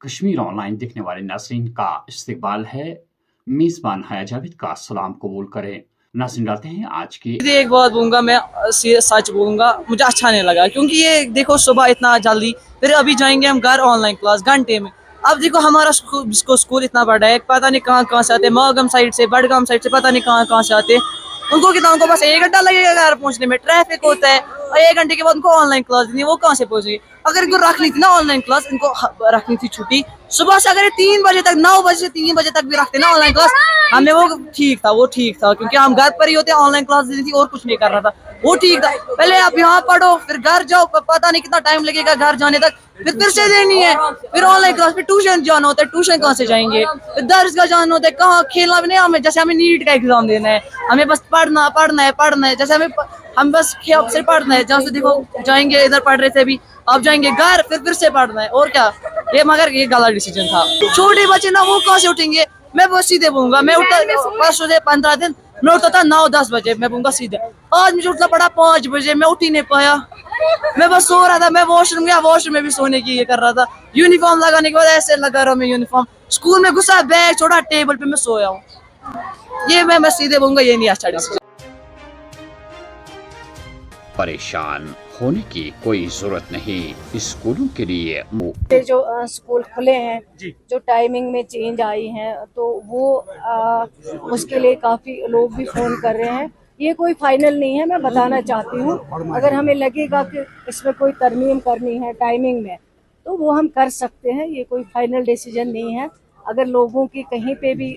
Kashmir online देखने वाले नाज़रीन का इस्तकबाल है। मेज़बान हया जावेद का सलाम कबूल करें। नाज़रीन डालते हैं आज की एक बात बोलूँगा, मैं सच बोलूँगा, मुझे अच्छा नहीं लगा क्योंकि ये देखो सुबह इतना जल्दी, फिर अभी जाएंगे हम घर ऑनलाइन क्लास घंटे में। अब देखो हमारा स्कूल इतना बड़ा है, पता नहीं कहाँ कहाँ से आते हैं, मागम साइड से, बडगाम साइड से, पता नहीं कहाँ कहाँ से आते हैं। उनको बस 1 घंटा लगेगा घर पहुँचने में, ट्रैफिक होता है, और 1 घंटे के बाद उनको ऑनलाइन क्लास देनी है, वो कहाँ से पहुँचेंगे। अगर इनको रखनी थी ना ऑनलाइन क्लास, इनको रखनी थी छुट्टी सुबह से, अगर 3 बजे तक, 9 बजे से 3 बजे तक भी रखते ना ऑनलाइन क्लास, हमने वो ठीक था क्योंकि हम घर पर ही होते हैं, ऑनलाइन क्लास देनी थी और कुछ नहीं करना था, वो ठीक था। पहले आप यहाँ पढ़ो फिर घर जाओ, पता नहीं कितना टाइम लगेगा घर जाने तक, फिर से देनी है, फिर ऑनलाइन क्लास, फिर ट्यूशन जाना होता है, ट्यूशन कहाँ से जाएंगे, फिर दर्सगाह जाना होता है, कहाँ खेलना भी नहीं, हमें जैसे हमें नीट का एग्जाम देना है, हमें बस पढ़ना है, जैसे हम बस सिर्फ पढ़ना है, जहाँ से देखो जाएंगे, इधर पढ़ रहे थे अभी, आप जाएंगे घर, फिर से पढ़ना है, और क्या। मगर ये गलत डिसीजन था। छोटे बच्चे ना, वो कहाँ से उठेंगे। मैं वो सीधे बोलूंगा, मैं उठता परसों से 15 दिन मैं उठता था 9-10 बजे, मैं बोलूंगा सीधे। आज मुझे उठना पड़ा 5 बजे, मैं उठ ही नहीं पाया, मैं बस सो रहा था। मैं वॉशरूम गया, वॉशरूम में भी सोने की ये कर रहा था। यूनिफॉर्म लगाने के बाद ऐसे लगा रहा हूँ मैं यूनिफॉर्म, स्कूल में घुसा, बैग छोड़ा टेबल पे, मैं सोया हूँ। ये मैं सीधे बोलूंगा, ये नहीं अच्छा डिसीजन। परेशान होने की कोई जरूरत नहीं। स्कूलों के लिए जो स्कूल खुले हैं, जो टाइमिंग में चेंज आई हैं, तो वो उसके लिए काफ़ी लोग भी फ़ोन कर रहे हैं। ये कोई फाइनल नहीं है, मैं बताना चाहती हूँ। अगर हमें लगेगा कि इसमें कोई तरमीम करनी है टाइमिंग में, तो वो हम कर सकते हैं। ये कोई फाइनल डिसीजन नहीं है। अगर लोगों की कहीं पे भी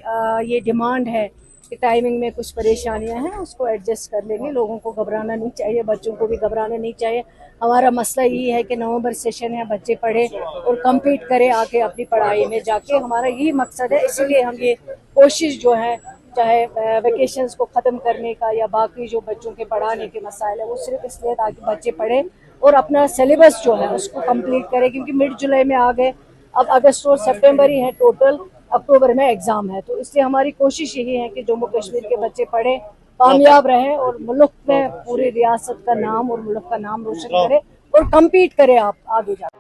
ये डिमांड है कि टाइमिंग में कुछ परेशानियां हैं, उसको एडजस्ट कर लेंगे। लोगों को घबराना नहीं चाहिए, बच्चों को भी घबराना नहीं चाहिए। हमारा मसला यही है कि नवंबर सेशन है, बच्चे पढ़े और कंप्लीट करें आके अपनी पढ़ाई में जाके, हमारा यही मकसद है। इसीलिए हम ये कोशिश जो है, चाहे वेकेशंस को ख़त्म करने का या बाकी जो बच्चों के पढ़ाने के मसाइल है, वो सिर्फ इसलिए ताकि बच्चे पढ़ें और अपना सिलेबस जो है उसको कंप्लीट करें, क्योंकि मिड जुलाई में आ गए, अब अगस्त और सितंबर ही है टोटल, अक्टूबर में एग्ज़ाम है। तो इसलिए हमारी कोशिश यही है कि जम्मू कश्मीर के बच्चे पढ़ें, कामयाब रहें और मुल्क में पूरी रियासत का नाम और मुल्क का नाम रोशन करें और कम्पीट करें आप आगे जाकर।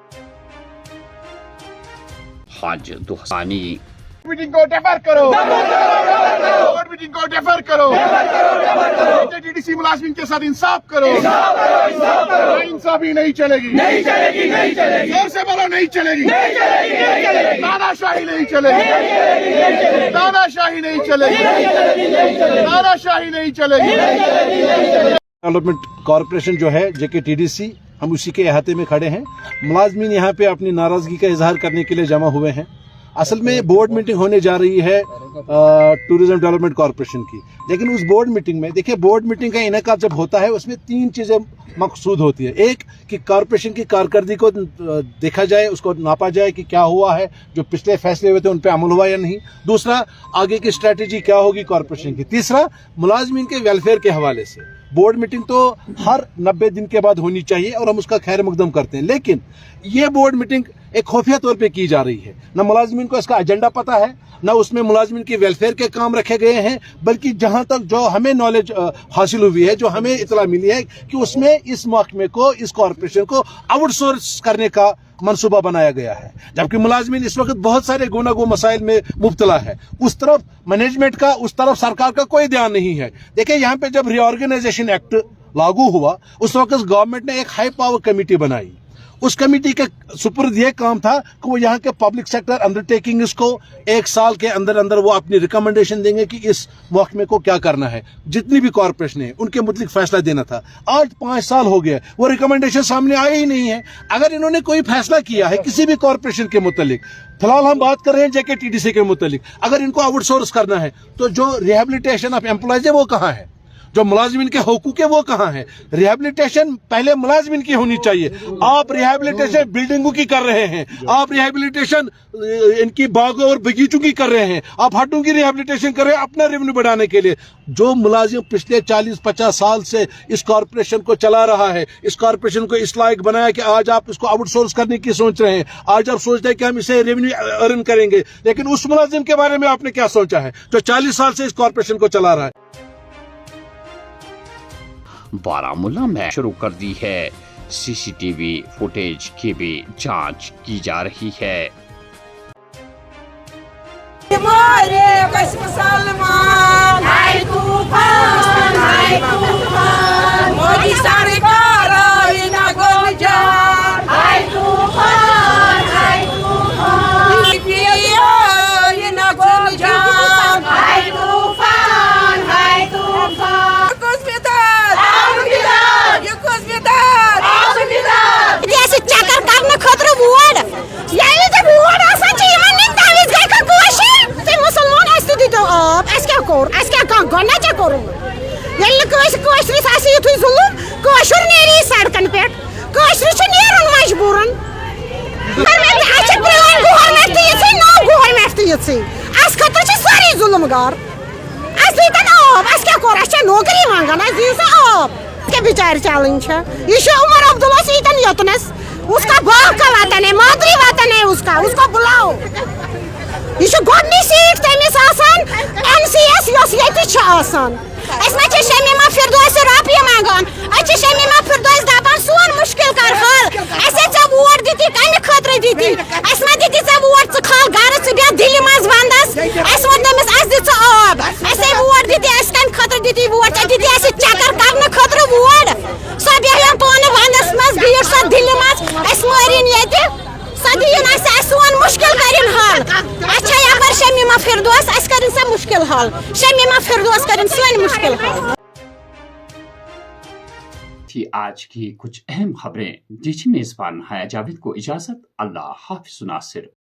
हज दुहानी मीटिंग को डेफर करो, बोर्ड मीटिंग को डेफर करो, टीडीसी मुलाजिमीन के साथ इंसाफ करो। इंसाफी नहीं चलेगी, जोर से बोलो, नहीं चलेगी, तानाशाही नहीं चलेगी, तानाशाही नहीं चलेगी, तानाशाही नहीं चलेगी। डेवलपमेंट कॉरपोरेशन जो है JKTDC, हम उसी के अहाते में खड़े हैं। मुलाजमीन यहाँ पे अपनी नाराजगी का इजहार करने के लिए जमा हुए हैं। असल में बोर्ड मीटिंग होने जा रही है टूरिज्म डेवलपमेंट कॉरपोरेशन की, लेकिन उस बोर्ड मीटिंग में देखिए, बोर्ड मीटिंग का इनेकाद जब होता है उसमें 3 चीजें मकसूद होती है। एक कि कॉरपोरेशन की कारकर्दगी को देखा जाए, उसको नापा जाए कि क्या हुआ है, जो पिछले फैसले हुए थे उन पर अमल हुआ या नहीं। दूसरा, आगे की स्ट्रेटेजी क्या होगी कॉरपोरेशन की। तीसरा, मुलाजमीन के वेलफेयर के हवाले से बोर्ड मीटिंग तो हर 90 दिन के बाद होनी चाहिए और हम उसका खैर मकदम करते हैं, लेकिन ये बोर्ड मीटिंग एक खुफिया तौर पे की जा रही है। न मुलाजमीन को इसका एजेंडा पता है, न उसमें मुलाजमीन के वेलफेयर के काम रखे गए हैं, बल्कि जहां तक जो हमें नॉलेज हासिल हुई है, जो हमें इतला मिली है कि उसमें इस महकमे को, इस कॉरपोरेशन को आउटसोर्स करने का मंसूबा बनाया गया है। जबकि मुलाजमीन इस वक्त बहुत सारे गुनागो मसाइल में मुब्तला है। उस तरफ मैनेजमेंट का, उस तरफ सरकार का कोई ध्यान नहीं है। देखिए, यहाँ पे जब रीऑर्गेनाइजेशन एक्ट लागू हुआ, उस वक्त गवर्नमेंट ने एक हाई पावर कमेटी बनाई। उस कमेटी के सुपुर्द ये काम था कि वो यहाँ के पब्लिक सेक्टर अंडरटेकिंग को 1 साल के अंदर अंदर वो अपनी रिकमेंडेशन देंगे कि इस महकमे को क्या करना है। जितनी भी कॉरपोरेशन है उनके मुताबिक फैसला देना था। आज 5 साल हो गया, वो रिकमेंडेशन सामने आई ही नहीं है। अगर इन्होंने कोई फैसला किया है किसी भी कॉरपोरेशन के मुतालिक, फिलहाल हम बात कर रहे हैं JKTDC के मुतालिक, अगर इनको आउटसोर्स करना है तो जो रिहेबिलिटेशन ऑफ एम्प्लॉयज है वो कहाँ है, जो मुलाजमीन के हुकूक है वो कहाँ है। रिहेबिलिटेशन पहले मुलाजमीन की होनी चाहिए। आप रिहेबिलिटेशन बिल्डिंगों की कर रहे हैं, आप रिहेबिलिटेशन इनकी बागों और बगीचों की कर रहे हैं, आप हटों की रिहेबिलिटेशन कर रहे हैं अपना रेवेन्यू बढ़ाने के लिए। जो मुलाजिम पिछले 40-50 साल से इस कॉरपोरेशन को चला रहा है, इस कॉरपोरेशन को इस लायक बनाया कि आज आप इसको आउटसोर्स करने की सोच रहे हैं, आज आप सोच रहे हैं कि हम इसे रेवेन्यू अर्न करेंगे, लेकिन उस मुलाजिम के बारे में आपने क्या सोचा है जो 40 साल से इस कॉरपोरेशन को चला रहा है। बारामूला में शुरू कर दी है CCTV फुटेज की भी जांच की जा रही है। أسۍ مسلمان هاي طوفان مودی سرکار آینا گل جان هاي طوفان بیا آینا گل جان هاي طوفان یکوز بیدار یکوز بیدار جیسے چکر کرنے خطر ووڑ یعنی جب ووڑ آسان چھ یمن نیم تعویز گئی کر کوشر تی مسلمان ہستی دیدو آپ اس کیا کور اس کیا گناہ چا کرو یعنی کوشری ساسی یتوی ظلم کوشر نیری سڑکن پیٹ کوشری چھ نیرن مجبورن اچھا پران گورنمنٹ تی یتھی نو گورنمنٹ تی یتھی اس خطر چھ ساری ظلم گار اس دیتن آپ اس کیا کور اس چھ نوکری مانگن اس دیسا آپ کے بیچار چیلنج ہے یہ عمر عبداللہ سیتن یوتنس اس کا باپ کا وطن ہے مادری وطن ہے اس کو بلاؤ یہ گۄڈنی سیٹ تٔمِس آسان NCS یۄس ییٚتہِ چھِ آسان أسۍ ما چھِ شمیٖمہ فِردوس رۄپیہِ منٛگان أسۍ چھِ شمیٖمہ فِردوس دپان سون مُشکل کر حل اَسے ژےٚ ووٹ دِتی کمہِ خٲطرٕ دِتی اَسہِ ما دِتی ژےٚ ووٹ ژٕ کھال گرٕ ژٕ بیٚہہ دِلہِ منٛز ونٛدس اَسہِ ووٚن تٔمِس اَسہِ دِ ژٕ آب اَسے ووٹ دِتی اَسہِ کمہِ خٲطرٕ دِتی ووٹ ژےٚ دِتی اَسہِ چکر کرنہٕ خٲطرٕ ووٹ سۄ بیٚہن پانہٕ ونٛدس منٛز بیٖٹھ سۄ دِلہِ منٛز أسۍ مٲرِن ییٚتہِ سۄ دِیِن اَسہِ سون مُشکل کٔرِن حل اَسہِ چھےٚ یپٲرۍ شمیٖمہ فِردوس اَسہِ کٔرِن سۄ مُشکل حل شمیٖمہ فِردوس کٔرِن سٲنۍ مُشکل حل تھی آج کی کچھ اہم خبریں جی میزبان حیا جاوید کو اجازت اللہ حافظ ناصر